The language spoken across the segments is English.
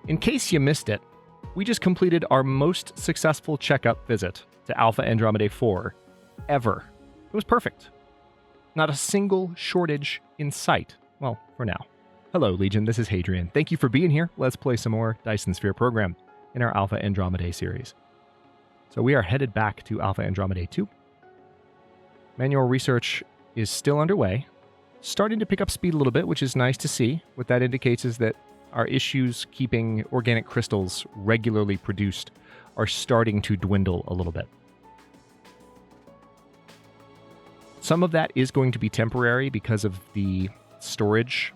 In case you missed it, we just completed our most successful checkup visit to Alpha Andromedae 4 ever. It was perfect. Not a single shortage in sight. Well, for now. Hello, Legion. This is Hadrian. Thank you for being here. Let's play some more Dyson Sphere Program in our Alpha Andromedae series. So we are headed back to Alpha Andromedae 2. Manual research is still underway. Starting to pick up speed a little bit, which is nice to see. What that indicates is that our issues keeping organic crystals regularly produced are starting to dwindle a little bit. Some of that is going to be temporary because of the storage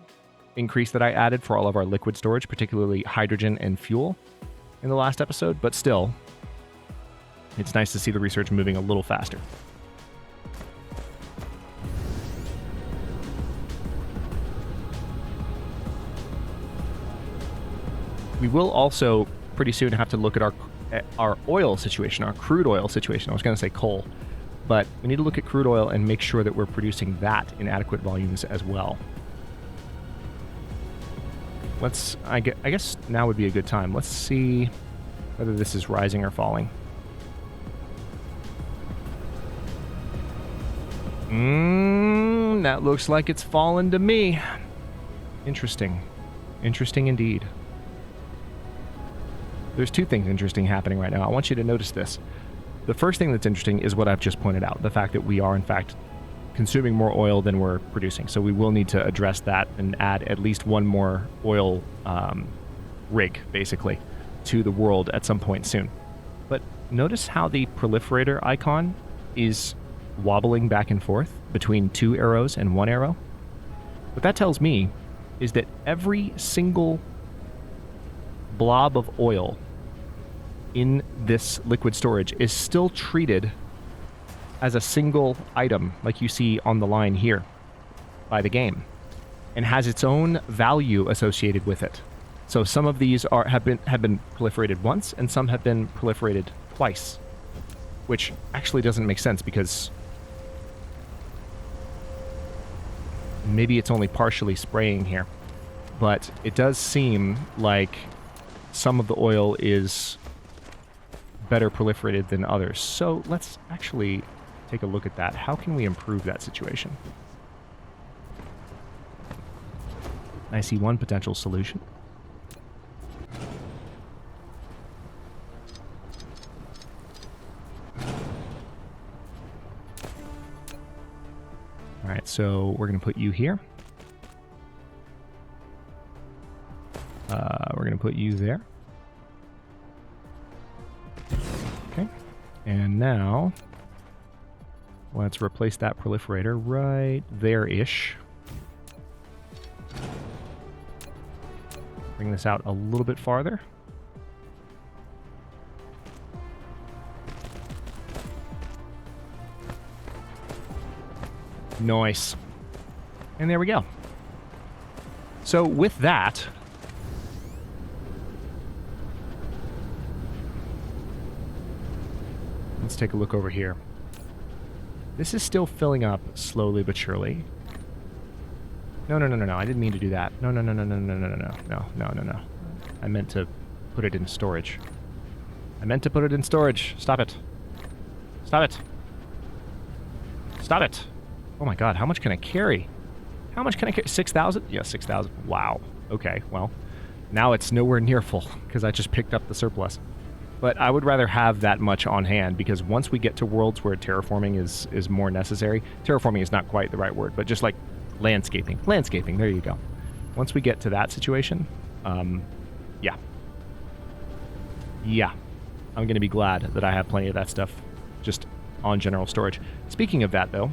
increase that I added for all of our liquid storage, particularly hydrogen and fuel in the last episode, but still, it's nice to see the research moving a little faster. We will also pretty soon have to look at our oil situation, our crude oil situation. I was going to say coal, but we need to look at crude oil and make sure that we're producing that in adequate volumes as well. I guess now would be a good time. Let's see whether this is rising or falling. That looks like it's fallen to me. Interesting. Interesting indeed. There's two things interesting happening right now. I want you to notice this. The first thing that's interesting is what I've just pointed out, the fact that we are, in fact, consuming more oil than we're producing. So we will need to address that and add at least one more oil rig, basically, to the world at some point soon. But notice how the proliferator icon is wobbling back and forth between two arrows and one arrow. What that tells me is that every single blob of oil in this liquid storage is still treated as a single item, like you see on the line here by the game, and has its own value associated with it. So some of these have been proliferated once, and some have been proliferated twice, which actually doesn't make sense because maybe it's only partially spraying here, but it does seem like some of the oil is better proliferated than others. So let's actually take a look at that. How can we improve that situation? I see one potential solution. All right, so we're going to put you here. We're going to put you there. Okay. And now, let's replace that proliferator right there-ish. Bring this out a little bit farther. Nice. And there we go. So with that, let's take a look over here. This is still filling up slowly but surely. No. I didn't mean to do that. No. No. I meant to put it in storage. Stop it. Stop it. Oh my god, how much can I carry? 6,000? Yeah, 6,000. Wow. Okay, well, now it's nowhere near full because I just picked up the surplus. But I would rather have that much on hand because once we get to worlds where terraforming is more necessary, terraforming is not quite the right word, but just like landscaping, there you go. Once we get to that situation, yeah, I'm going to be glad that I have plenty of that stuff just on general storage. Speaking of that, though,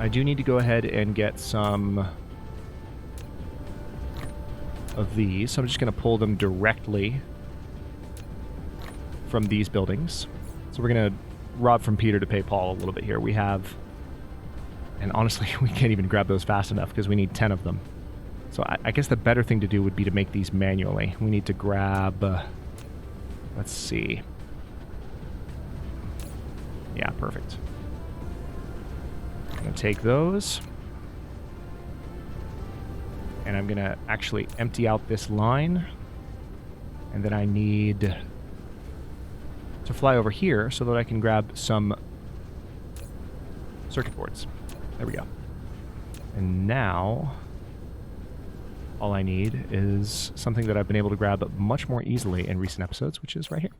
I do need to go ahead and get some of these, so I'm just going to pull them directly from these buildings. So we're going to rob from Peter to pay Paul a little bit here. We have, and honestly, we can't even grab those fast enough because we need 10 of them. So I guess the better thing to do would be to make these manually. We need to grab, let's see. Yeah, perfect. I'm going to take those. And I'm going to actually empty out this line. And then I need to fly over here so that I can grab some circuit boards. There we go. And now all I need is something that I've been able to grab much more easily in recent episodes, which is right here.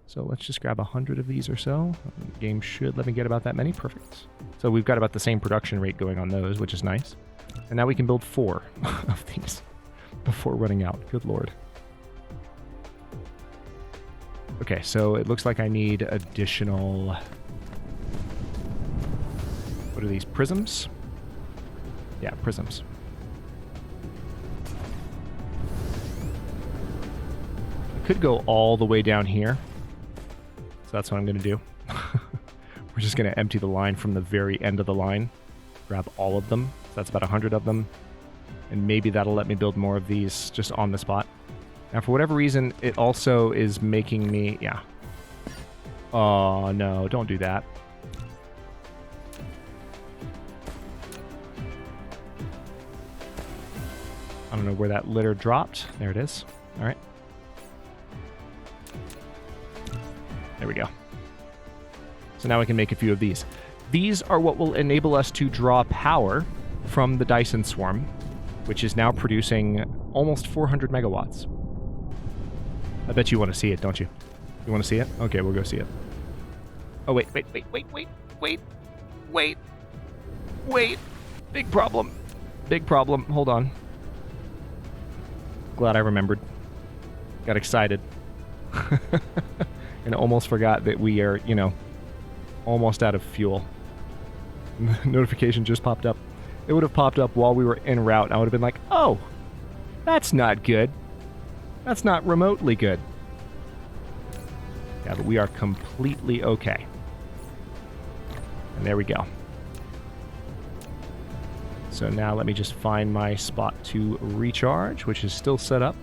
So let's just grab 100 of these or so. The game should let me get about that many. Perfect. So we've got about the same production rate going on those, which is nice. And now we can build 4 of these before running out. Good lord. Okay, so it looks like I need additional... What are these? Prisms? Yeah, prisms. I could go all the way down here. So that's what I'm going to do. We're just going to empty the line from the very end of the line. Grab all of them. So that's about 100 of them. And maybe that'll let me build more of these just on the spot. Now, for whatever reason, it also is making me... Yeah. Oh, no. Don't do that. I don't know where that litter dropped. There it is. All right. There we go. So now we can make a few of these. These are what will enable us to draw power from the Dyson swarm, which is now producing almost 400 megawatts. I bet you want to see it, don't you? You want to see it? Okay, we'll go see it. Oh, wait. Big problem. Big problem. Hold on. Glad I remembered. Got excited. And almost forgot that we are, you know, almost out of fuel. Notification just popped up. It would have popped up while we were en route, and I would have been like, oh, that's not good. That's not remotely good. Yeah, but we are completely okay. And there we go. So now let me just find my spot to recharge, which is still set up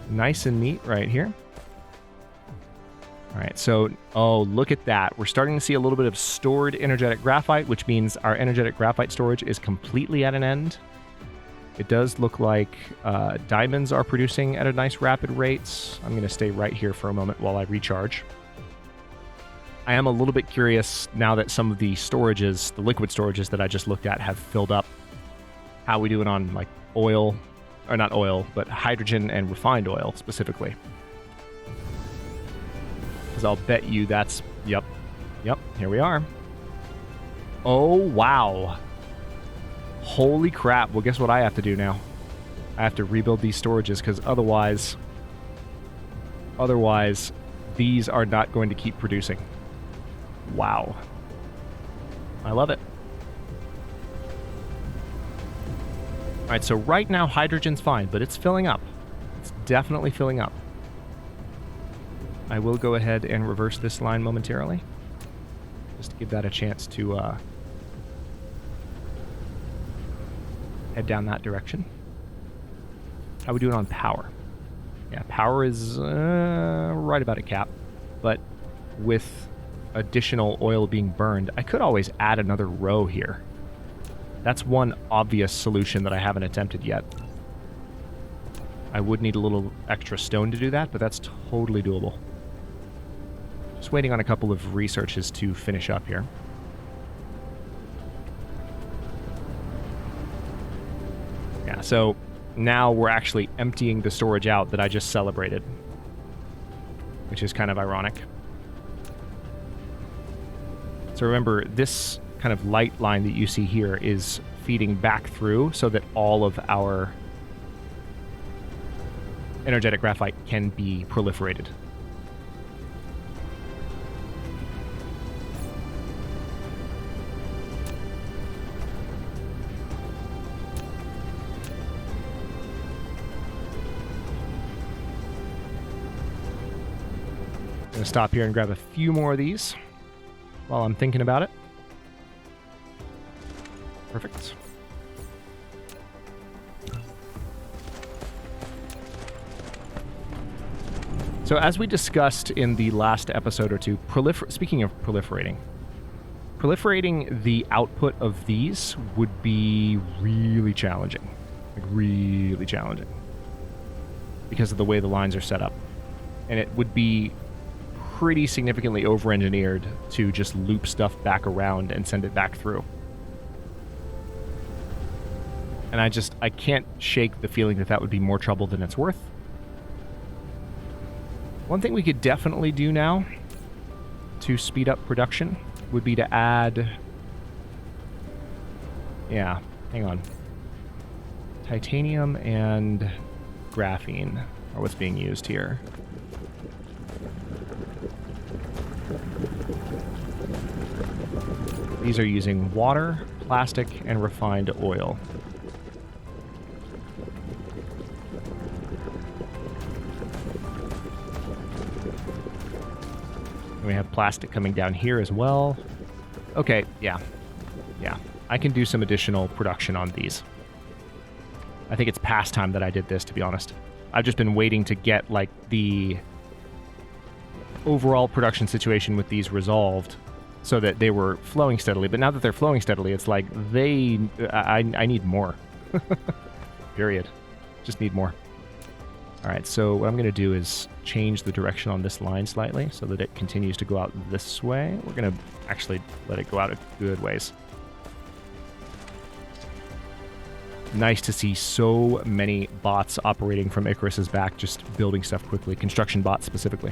nice and neat right here. All right, so, oh, look at that. We're starting to see a little bit of stored energetic graphite, which means our energetic graphite storage is completely at an end. It does look like diamonds are producing at a nice rapid rate. I'm going to stay right here for a moment while I recharge. I am a little bit curious now that some of the storages, the liquid storages that I just looked at have filled up, how we doing on like oil, or not oil, but hydrogen and refined oil specifically. Because I'll bet you that's... Yep, here we are. Oh, wow. Holy crap. Well, guess what I have to do now? I have to rebuild these storages, because otherwise, these are not going to keep producing. Wow. I love it. All right, so right now, hydrogen's fine, but it's filling up. It's definitely filling up. I will go ahead and reverse this line momentarily, just to give that a chance to head down that direction. How we doing on power? Yeah, power is right about at cap, but with additional oil being burned, I could always add another row here. That's one obvious solution that I haven't attempted yet. I would need a little extra stone to do that, but that's totally doable. Just waiting on a couple of researches to finish up here. Yeah, so now we're actually emptying the storage out that I just celebrated, which is kind of ironic. So remember, this kind of light line that you see here is feeding back through so that all of our energetic graphite can be proliferated. I'm going to stop here and grab a few more of these while I'm thinking about it. Perfect. So as we discussed in the last episode or two, speaking of proliferating the output of these would be really challenging. Like really challenging. Because of the way the lines are set up. And it would be pretty significantly over-engineered to just loop stuff back around and send it back through. And I can't shake the feeling that that would be more trouble than it's worth. One thing we could definitely do now to speed up production would be to add... Yeah, hang on. Titanium and graphene are what's being used here. These are using water, plastic, and refined oil. And we have plastic coming down here as well. Okay, yeah. Yeah. I can do some additional production on these. I think it's past time that I did this, to be honest. I've just been waiting to get, like, the overall production situation with these resolved so that they were flowing steadily. But now that they're flowing steadily, it's like I need more. Period. Just need more. All right, so what I'm going to do is change the direction on this line slightly so that it continues to go out this way. We're going to actually let it go out a good ways. Nice to see so many bots operating from Icarus's back, just building stuff quickly. Construction bots specifically.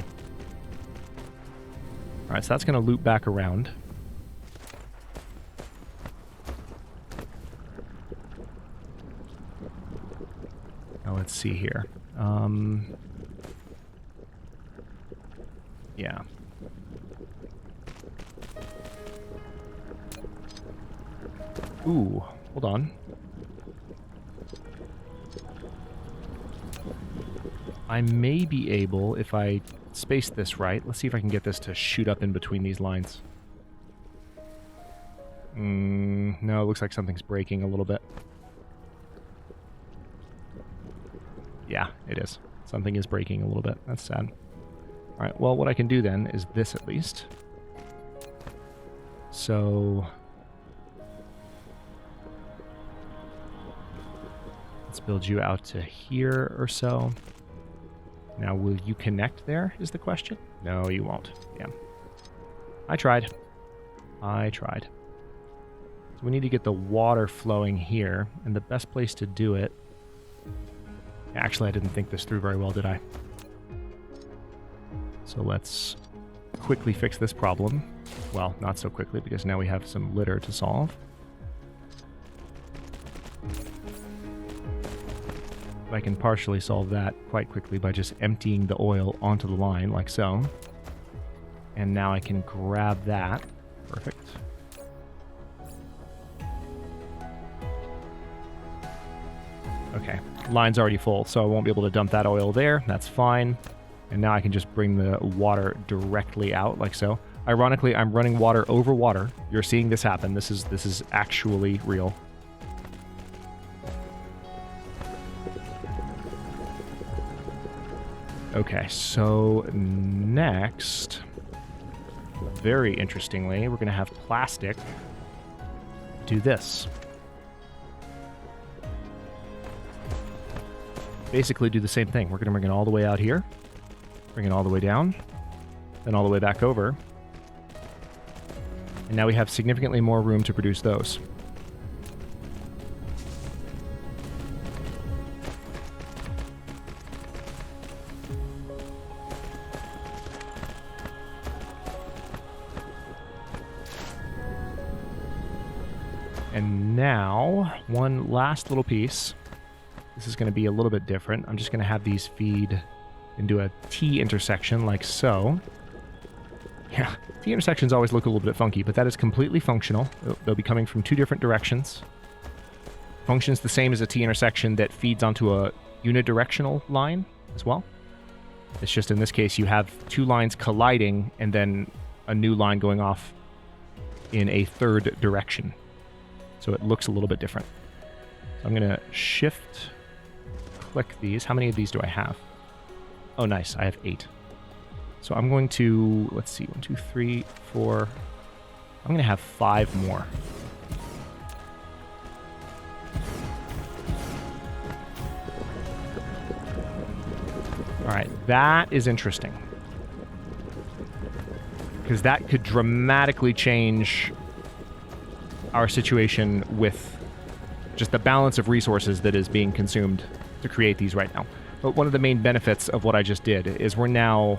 All right, so that's going to loop back around. Now let's see here. Yeah. Ooh, hold on. I may be able, if I space this right, let's see if I can get this to shoot up in between these lines. No, it looks like something's breaking a little bit. Yeah, it is. Something is breaking a little bit. That's sad. All right, well, what I can do then is this at least. So... let's build you out to here or so. Now, will you connect there, is the question? No, you won't. Yeah. I tried. So we need to get the water flowing here, and the best place to do it... Actually, I didn't think this through very well, did I? So let's quickly fix this problem. Well, not so quickly, because now we have some litter to solve. I can partially solve that quite quickly by just emptying the oil onto the line, like so. And now I can grab that. Perfect. Okay, line's already full, so I won't be able to dump that oil there. That's fine. And now I can just bring the water directly out, like so. Ironically, I'm running water over water. You're seeing this happen. This is actually real. Okay, so next, very interestingly, we're going to have plastic do this. Basically do the same thing. We're going to bring it all the way out here, bring it all the way down, then all the way back over. And now we have significantly more room to produce those. And now, one last little piece. This is going to be a little bit different. I'm just going to have these feed into a T intersection like so. Yeah, T intersections always look a little bit funky, but that is completely functional. They'll be coming from two different directions. Functions the same as a T intersection that feeds onto a unidirectional line as well. It's just in this case you have two lines colliding and then a new line going off in a third direction. So it looks a little bit different. So I'm going to shift click these. How many of these do I have? Oh, nice. I have 8. So I'm going to, let's see, 1, 2, 3, 4. I'm going to have 5 more. All right, that is interesting. Because that could dramatically change our situation with just the balance of resources that is being consumed to create these right now. But one of the main benefits of what I just did is I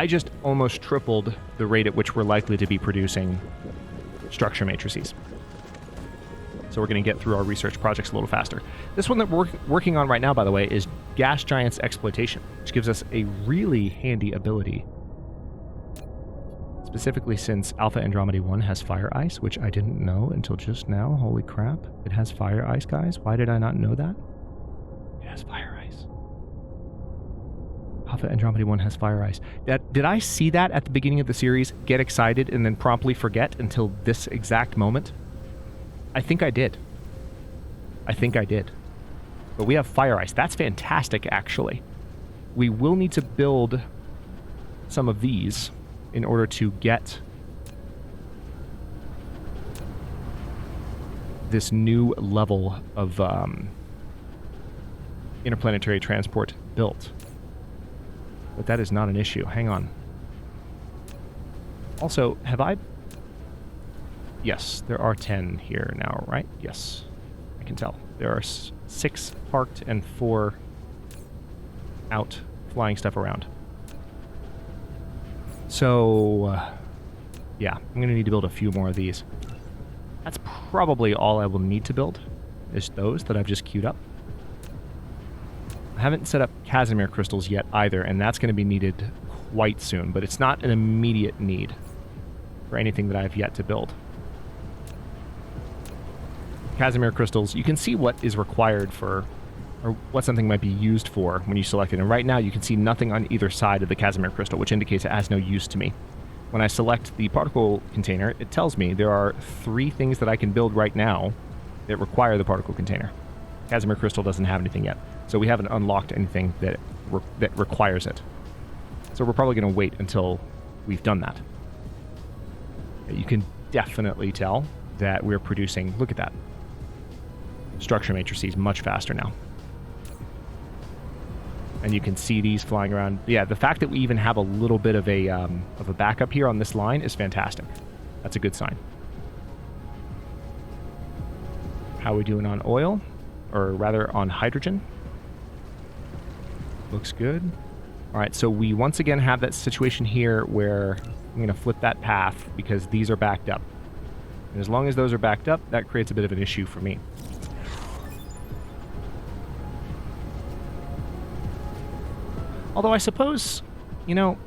just almost tripled the rate at which we're likely to be producing structure matrices. So we're going to get through our research projects a little faster. This one that we're working on right now, by the way, is gas giants exploitation, which gives us a really handy ability. Specifically since Alpha Andromedae 1 has fire ice, which I didn't know until just now. Holy crap. It has fire ice, guys. Why did I not know that? It has fire ice. Alpha Andromedae 1 has fire ice. Did I see that at the beginning of the series, get excited, and then promptly forget until this exact moment? I think I did. But we have fire ice. That's fantastic, actually. We will need to build some of these in order to get this new level of interplanetary transport built. But that is not an issue. Hang on. Also, have I... Yes, there are 10 here now, right? Yes, I can tell. There are 6 parked and 4 out flying stuff around. So, yeah, I'm going to need to build a few more of these. That's probably all I will need to build, is those that I've just queued up. I haven't set up Casimir crystals yet either, and that's going to be needed quite soon, but it's not an immediate need for anything that I've yet to build. Casimir crystals, you can see what is required for, or what something might be used for when you select it. And right now you can see nothing on either side of the Casimir crystal, which indicates it has no use to me. When I select the particle container, it tells me there are 3 things that I can build right now that require the particle container. Casimir crystal doesn't have anything yet, so we haven't unlocked anything that requires it. So we're probably going to wait until we've done that. You can definitely tell that we're producing, look at that, structure matrices much faster now. And you can see these flying around. Yeah, the fact that we even have a little bit of a backup here on this line is fantastic. That's a good sign. How are we doing on oil? Or rather on hydrogen? Looks good. All right, so we once again have that situation here where I'm going to flip that path because these are backed up. And as long as those are backed up, that creates a bit of an issue for me. Although I suppose, you know,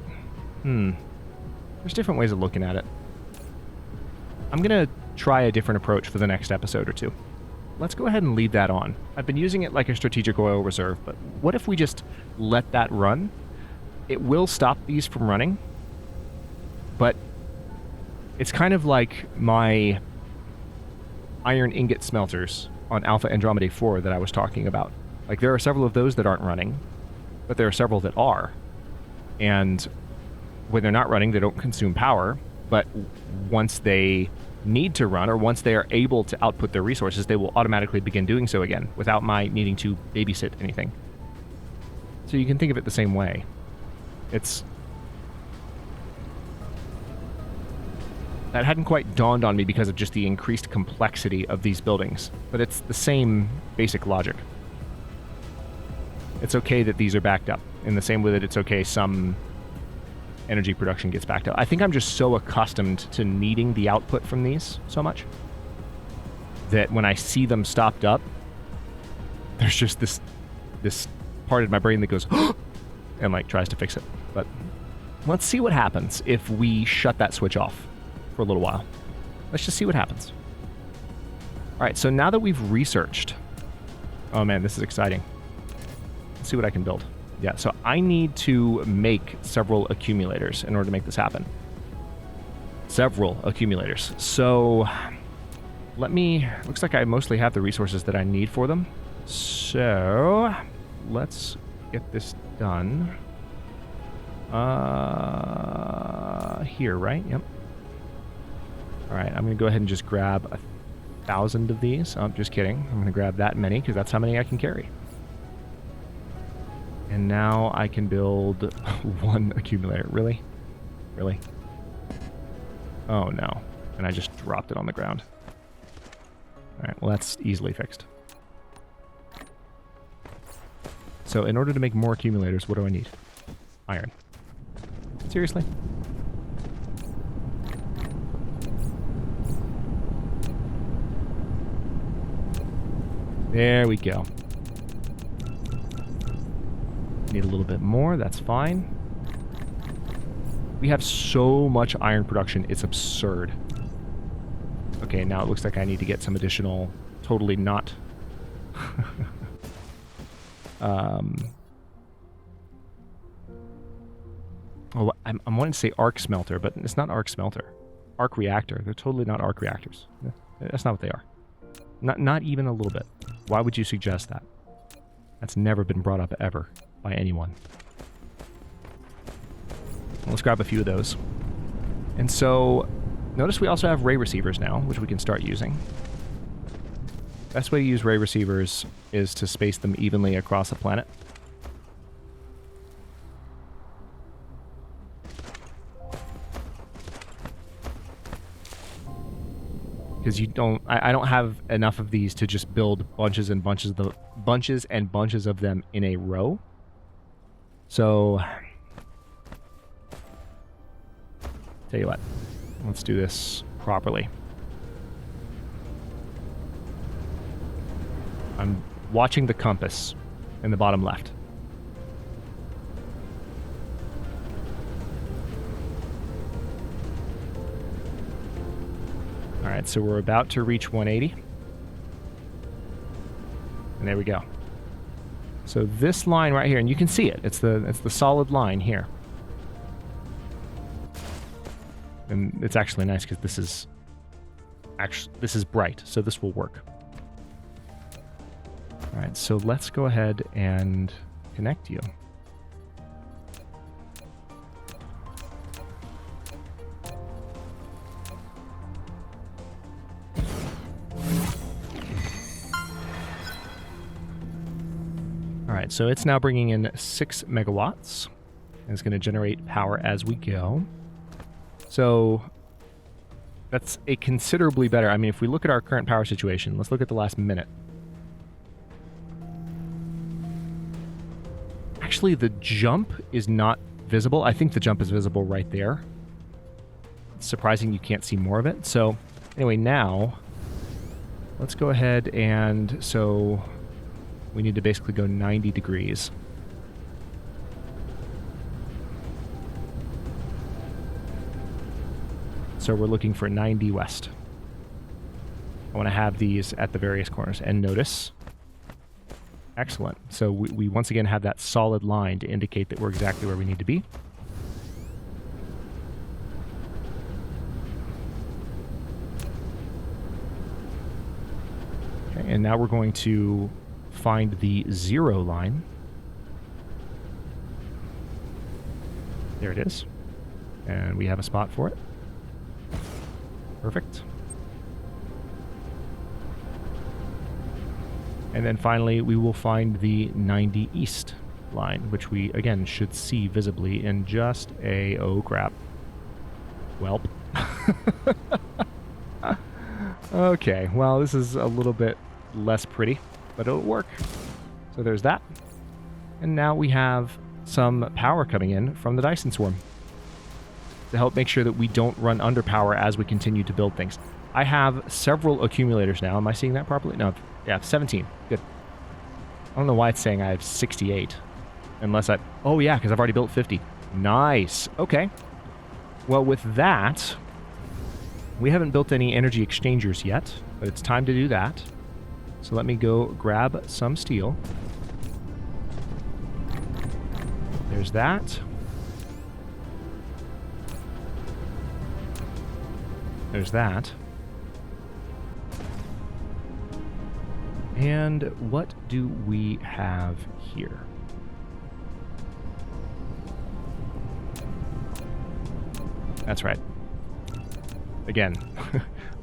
there's different ways of looking at it. I'm going to try a different approach for the next episode or two. Let's go ahead and leave that on. I've been using it like a strategic oil reserve, but what if we just let that run? It will stop these from running, but it's kind of like my iron ingot smelters on Alpha Andromedae 4 that I was talking about. Like, there are several of those that aren't running, but there are several that are. And when they're not running, they don't consume power, but once they need to run, or once they are able to output their resources, they will automatically begin doing so again, without my needing to babysit anything. So you can think of it the same way. That hadn't quite dawned on me because of just the increased complexity of these buildings, but it's the same basic logic. It's okay that these are backed up, in the same way that it's okay some energy production gets backed up. I think I'm just so accustomed to needing the output from these so much that when I see them stopped up, there's just this part of my brain that goes and like tries to fix it. But let's see what happens if we shut that switch off for a little while. Let's just see what happens. All right, so now that we've researched, oh man, this is exciting. Let's see what I can build. Yeah, so I need to make several accumulators in order to make this happen. Several accumulators. So looks like I mostly have the resources that I need for them. So let's get this done. Here, right? Yep. All right, I'm going to go ahead and just grab 1,000 of these. Oh, I'm just kidding. I'm going to grab that many because that's how many I can carry. And now I can build one accumulator. Really? Really? Oh no. And I just dropped it on the ground. Alright, well that's easily fixed. So in order to make more accumulators, what do I need? Iron. Seriously? There we go. Need a little bit more, that's fine. We have so much iron production, it's absurd. Okay, now it looks like I need to get some additional, totally not... Oh, I'm wanting to say arc smelter, but it's not arc smelter. Arc reactor. They're totally not arc reactors. That's not what they are. Not even a little bit. Why would you suggest that? That's never been brought up ever by anyone. Let's grab a few of those. And so, notice we also have ray receivers now, which we can start using. Best way to use ray receivers is to space them evenly across the planet. Because you don't, I don't have enough of these to just build bunches and bunches of them in a row. So, tell you what, let's do this properly. I'm watching the compass in the bottom left. Alright, so we're about to reach 180. And there we go. So this line right here, and you can see it. It's the solid line here. And it's actually nice because this is bright, so this will work. Alright, so let's go ahead and connect you. Alright, so it's now bringing in 6 megawatts. And it's going to generate power as we go. So that's a considerably better... I mean, if we look at our current power situation, let's look at the last minute. Actually, the jump is not visible. I think the jump is visible right there. It's surprising you can't see more of it. So anyway, now let's go ahead and... So we need to basically go 90 degrees. So we're looking for 90 west. I want to have these at the various corners. And notice... Excellent. So we once again have that solid line to indicate that we're exactly where we need to be. Okay, and now we're going to find the 0 line. There it is. And we have a spot for it. Perfect. And then finally, we will find the 90 east line, which we, again, should see visibly in just a... Oh, crap. Welp. Okay, well, this is a little bit less pretty, but it'll work. So there's that. And now we have some power coming in from the Dyson Swarm to help make sure that we don't run under power as we continue to build things. I have several accumulators now. Am I seeing that properly? No. Yeah, 17. Good. I don't know why it's saying I have 68. Unless I... Oh, yeah, because I've already built 50. Nice. Okay. Well, with that, we haven't built any energy exchangers yet, but it's time to do that. So let me go grab some steel. There's that. There's that. And what do we have here? That's right. Again,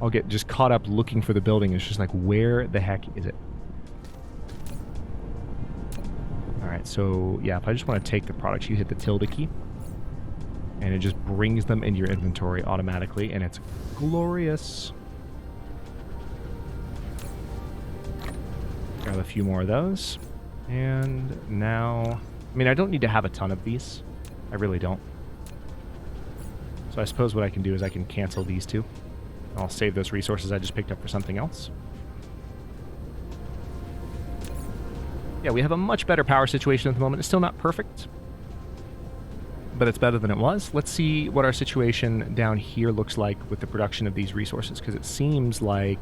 I'll get just caught up looking for the building. It's just like, where the heck is it? Alright. Alright, so yeah, if I just want to take the products, you hit the tilde key. And it just brings them into your inventory automatically, and it's glorious. Grab a few more of those. And now... I mean, I don't need to have a ton of these. I really don't. So I suppose what I can do is I can cancel these two. I'll save those resources I just picked up for something else. Yeah, we have a much better power situation at the moment. It's still not perfect, but it's better than it was. Let's see what our situation down here looks like with the production of these resources, because it seems like...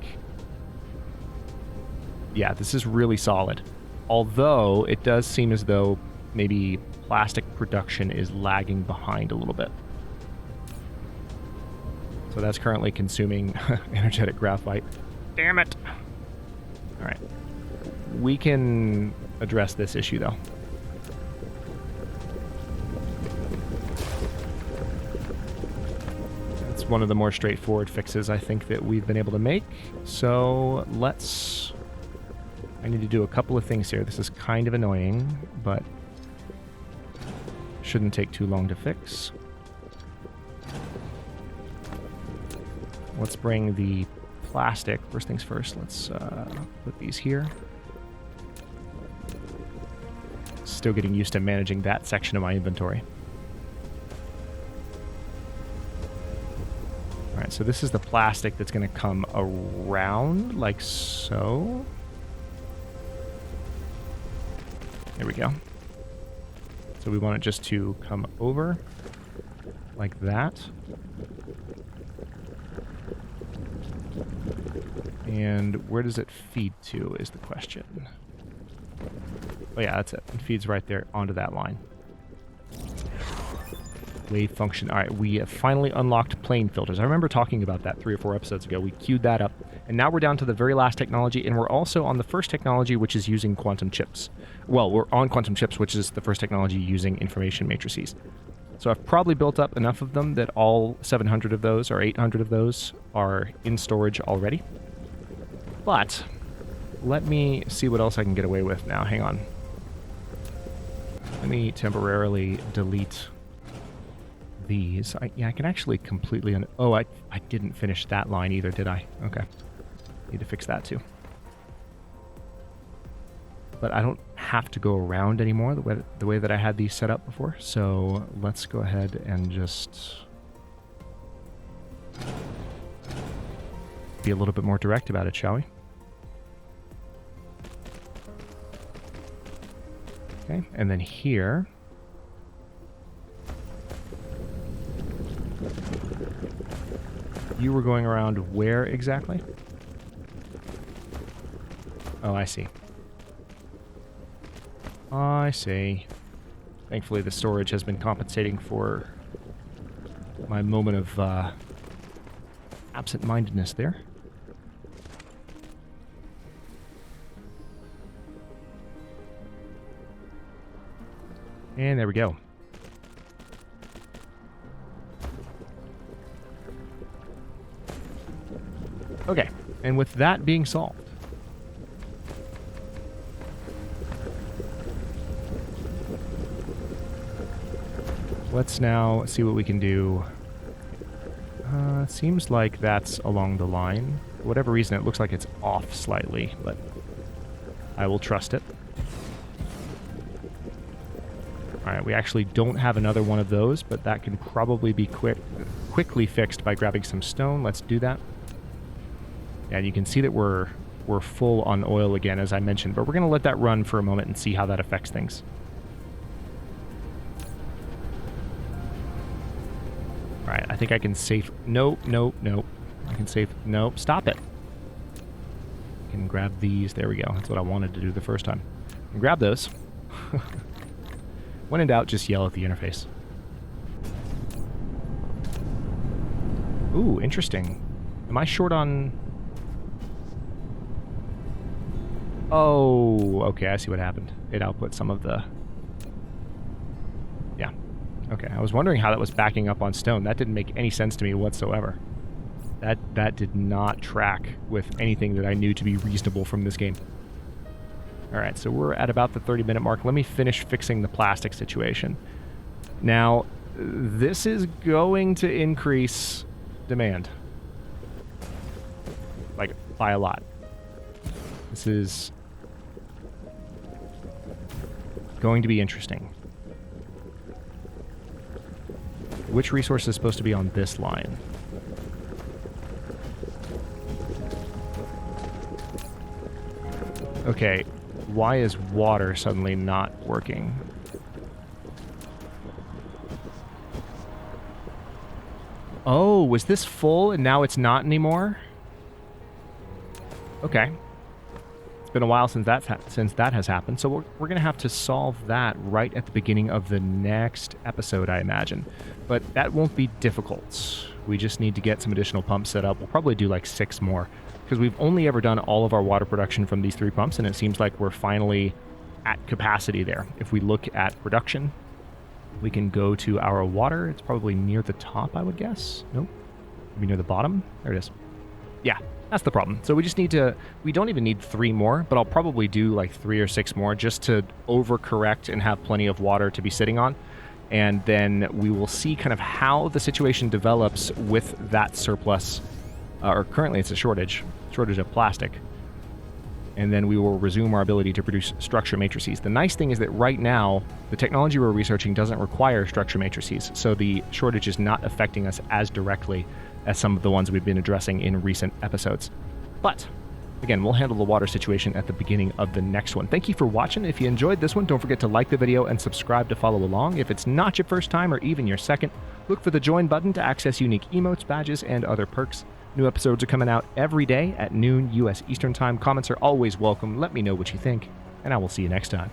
yeah, this is really solid. Although, it does seem as though maybe plastic production is lagging behind a little bit. So that's currently consuming energetic graphite. Damn it! Alright. We can address this issue, though. It's one of the more straightforward fixes, I think, that we've been able to make. So, let's... I need to do a couple of things here. This is kind of annoying, but shouldn't take too long to fix. Let's bring the plastic. First things first, let's put these here. Still getting used to managing that section of my inventory. Alright, so this is the plastic that's going to come around, like so. There we go. So we want it just to come over, like that. And where does it feed to is the question. Oh yeah, that's it. It feeds right there onto that line. Wave function. All right, we have finally unlocked plane filters. I remember talking about that 3 or 4 episodes ago. We queued that up. And now we're down to the very last technology, and we're also on the first technology, which is using quantum chips. Well, we're on quantum chips, which is the first technology using information matrices. So I've probably built up enough of them that all 700 of those, or 800 of those, are in storage already. But let me see what else I can get away with now. Hang on. Let me temporarily delete these. Yeah, I can actually completely... oh, I didn't finish that line either, did I? Okay. Need to fix that too. But I don't have to go around anymore the way that I had these set up before. So let's go ahead and just be a little bit more direct about it, shall we? Okay, and then here... you were going around where exactly? Oh, I see. I see. Thankfully, the storage has been compensating for my moment of absent-mindedness there. And there we go. Okay, and with that being solved, let's now see what we can do. It seems like that's along the line. For whatever reason, it looks like it's off slightly, but I will trust it. Alright, we actually don't have another one of those, but that can probably be quickly fixed by grabbing some stone. Let's do that. And you can see that we're full on oil again, as I mentioned, but we're going to let that run for a moment and see how that affects things. Alright, I think I can save... Nope, nope, nope. I can save... Nope, stop it. I can grab these. There we go. That's what I wanted to do the first time. And grab those. When in doubt, just yell at the interface. Ooh, interesting. Am I short on... Oh, okay, I see what happened. It output some of the... Yeah. Okay, I was wondering how that was backing up on stone. That didn't make any sense to me whatsoever. That did not track with anything that I knew to be reasonable from this game. All right, so we're at about the 30-minute mark. Let me finish fixing the plastic situation. Now, this is going to increase demand. Like, by a lot. This is going to be interesting. Which resource is supposed to be on this line? Okay, why is water suddenly not working? Oh, was this full and now it's not anymore? Okay. It's been a while since that has happened, so we're going to have to solve that right at the beginning of the next episode, I imagine. But that won't be difficult. We just need to get some additional pumps set up. We'll probably do like 6 more, because we've only ever done all of our water production from these 3 pumps, and it seems like we're finally at capacity there. If we look at production, we can go to our water. It's probably near the top, I would guess. Nope. Maybe near the bottom. There it is. Yeah, that's the problem. So we just need to, we don't even need 3 more, but I'll probably do like 3 or 6 more just to overcorrect and have plenty of water to be sitting on. And then we will see kind of how the situation develops with that surplus, or currently it's a shortage of plastic. And then we will resume our ability to produce structure matrices. The nice thing is that right now, the technology we're researching doesn't require structure matrices, so the shortage is not affecting us as directly as some of the ones we've been addressing in recent episodes. But, again, we'll handle the water situation at the beginning of the next one. Thank you for watching. If you enjoyed this one, don't forget to like the video and subscribe to follow along. If it's not your first time or even your second, look for the join button to access unique emotes, badges, and other perks. New episodes are coming out every day at noon U.S. Eastern Time. Comments are always welcome. Let me know what you think, and I will see you next time.